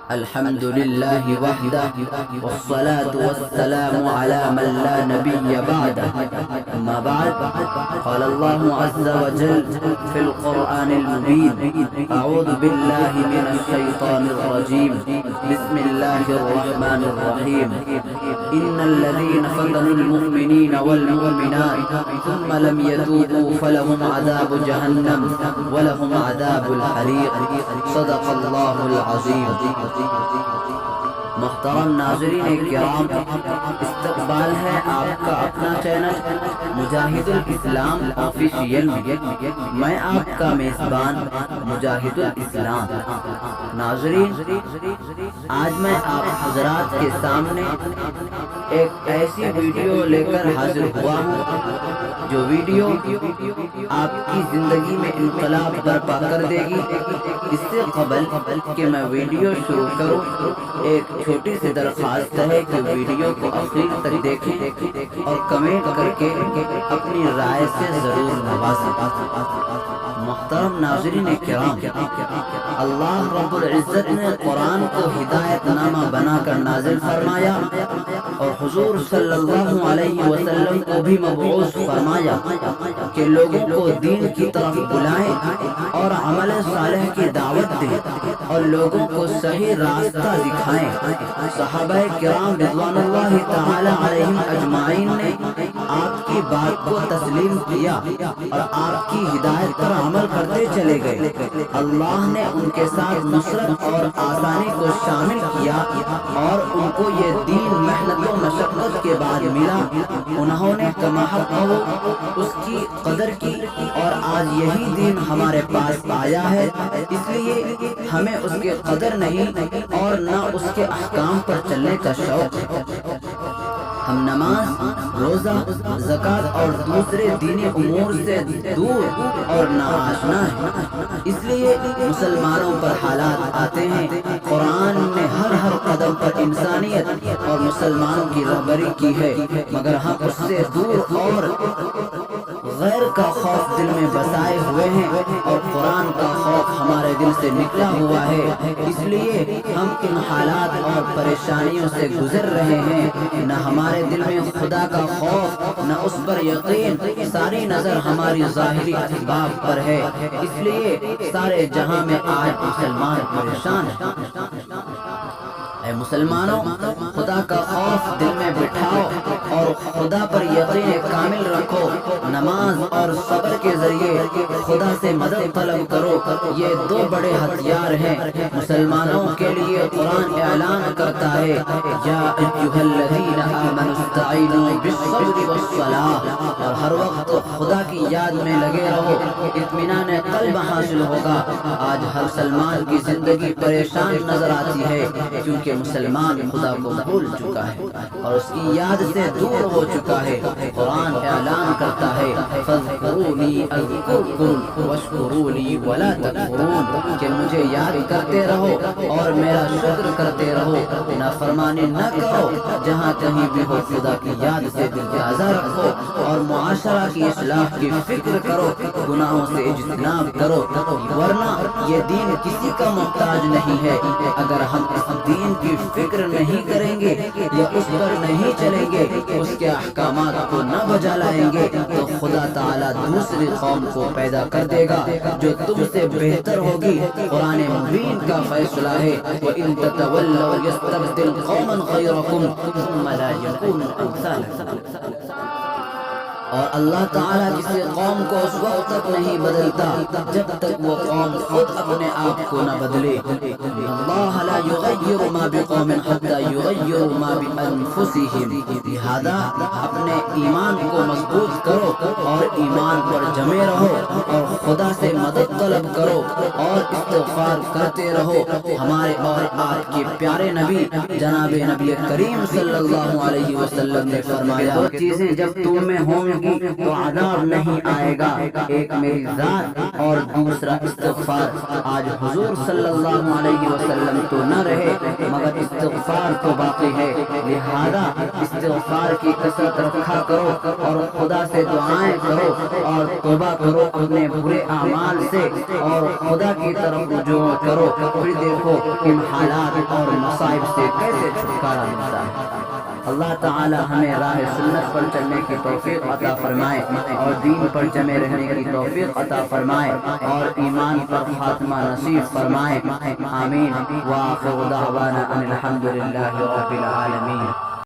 الحمد لله وحده والصلاة والسلام على من لا نبي بعده. أما بعد، قال الله عز وجل في القرآن المبين: أعوذ بالله من الشيطان الرجيم، بسم الله الرحمن الرحيم. إن الذين فتنوا المؤمنين والمؤمنات ثم لم يتوبوا فلهم عذاب جهنم ولهم عذاب الحريق. صدق الله العظيم. محترم ناظرین کرام، استقبال ہے آپ کا اپنا چینل مجاہد الاسلام آفیشیل میں آپ کا میزبان مجاہد الاسلام. ناظرین، آج میں آپ حضرات کے سامنے ایک ایسی ویڈیو لے کر حاضر ہوا ہوں جو ویڈیو آپ کی زندگی میں انقلاب برپا کر دے گی. اس سے قبل کہ میں ویڈیو شروع کروں، ایک چھوٹی سی درخواست ہے کہ ویڈیو کو آخر تک دیکھیں اور کمنٹ کر کے اپنی رائے سے ضرور نوازیں. محترم ناظرین کرام، اللہ رب العزت نے قرآن کو ہدایت نامہ بنا کر نازل فرمایا اور حضور صلی اللہ علیہ وسلم کو بھی مبعوث فرمایا کہ لوگوں کو دین کی طرف بلائیں اور عمل صالح کی دعوت دیں اور لوگوں کو صحیح راستہ دکھائیں. صحابہ کرام رضوان اللہ تعالی علیہم اجمعین نے آپ کی بات کو تسلیم کیا اور آپ کی ہدایت پر عمل کرتے چلے گئے. اللہ نے ان کے ساتھ نصرت اور آسانی کو شامل کیا اور ان کو یہ دین محنت و مشقت کے بعد ملا. انہوں نے کما حق اس کی قدر کی اور آج یہی دین ہمارے پاس آیا ہے. اس لیے ہمیں اس کے قدر نہیں اور نہ اس کے احکام پر چلنے کا شوق ہے. ہم نماز، روزہ، زکوٰۃ اور دوسرے دینی امور سے دور اور ناآشنا ہیں. اس لیے مسلمانوں پر حالات آتے ہیں. قرآن نے ہر قدم پر انسانیت اور مسلمانوں کی رہبری کی ہے، مگر ہم اس سے دور اور غیر کا خوف دل میں بسائے ہوئے ہیں اور قرآن کا خوف ہمارے دل سے نکلا ہوا ہے. اس لیے ہم ان حالات اور پریشانیوں سے گزر رہے ہیں. نہ ہمارے دل میں خدا کا خوف، نہ اس پر یقین. ساری نظر ہماری ظاہری اسباب پر ہے. اس لیے سارے جہاں میں آج مسلمان پریشان ہیں. اے مسلمانوں، خدا کا خوف دل میں بٹھاؤ اور خدا پر یقین کامل رکھو. نماز اور صبر کے ذریعے خدا سے مدد طلب کرو. یہ دو بڑے ہتھیار ہیں مسلمانوں کے لیے. قرآن اعلان کرتا ہے: یا ایھا الذین آمنوا استعینوا بالصبر والصلاۃ. اور ہر وقت خدا کی یاد میں لگے رہو، اطمینان قلب حاصل ہوگا. آج ہر مسلمان کی زندگی پریشان نظر آتی ہے کیونکہ مسلمان خدا کو بھول چکا ہے اور اس کی یاد سے دور ہو چکا ہے. قرآن اعلان کرتا ہے: فاذکرونی اذکرکم واشکروا لی ولا تکفرون. کہ مجھے یاد کرتے رہو اور میرا شکر کرتے رہو. نافرمانی نہ کرو. جہاں کہیں بھی ہو خدا کی یاد سے دل تازہ رکھو اور معاشرہ کی اصلاح کی فکر کرو. گناہوں سے اجتناب کرو، ورنہ یہ دین کسی کا محتاج نہیں ہے. اگر ہم اس دین کی فکر نہیں کریں گے یا اس پر نہیں چلیں گے، اس کے احکامات کو نہ بجا لائیں گے، تو خدا تعالیٰ دوسری قوم کو پیدا کر دے گا جو تم سے بہتر ہوگی. قرآن مبین کا فیصلہ ہے: وَإِن تَتَوَلَّوْا يَسْتَبْدِلْ قَوْمًا غَيْرَكُمْ ثُمَّ لَا يَكُونُوا أَمْثَالَكُمْ. اور اللہ تعالیٰ کسی قوم کو اس وقت تک نہیں بدلتا جب تک وہ قوم خود اپنے آپ کو نہ بدلے. اللہ لا یغیر ما بقوم حتی یغیروا ما بانفسہم. لہذا اپنے ایمان کو مضبوط کرو اور ایمان پر جمے رہو اور خدا سے مدد طلب کرو اور استغفار کرتے رہو. ہمارے اور آپ کے پیارے نبی جناب نبی کریم صلی اللہ علیہ وسلم نے فرمایا: دو چیزیں جب تم میں ہوں تو عذاب نہیں آئے گا، ایک میری ذات اور دوسرا استغفار. آج حضور صلی اللہ علیہ وسلم تو نہ رہے مگر استغفار تو باقی ہے. لہذا استغفار کی کثرت رکھا کرو اور خدا سے دعائیں کرو اور اور توبہ کرو اپنے برے اعمال سے اور خدا کی طرف رجوع کرو، پھر دیکھو ان حالات اور مصائب سے کیسے چھٹکارا ملتا ہے۔ اللہ تعالی ہمیں راہ سنت پر چلنے کی توفیق عطا فرمائے اور دین پر جمے رہنے کی توفیق عطا فرمائے اور ایمان پر خاتمہ نصیب فرمائے، آمین۔ وآخر دعوانا ان الحمد للہ رب العالمین۔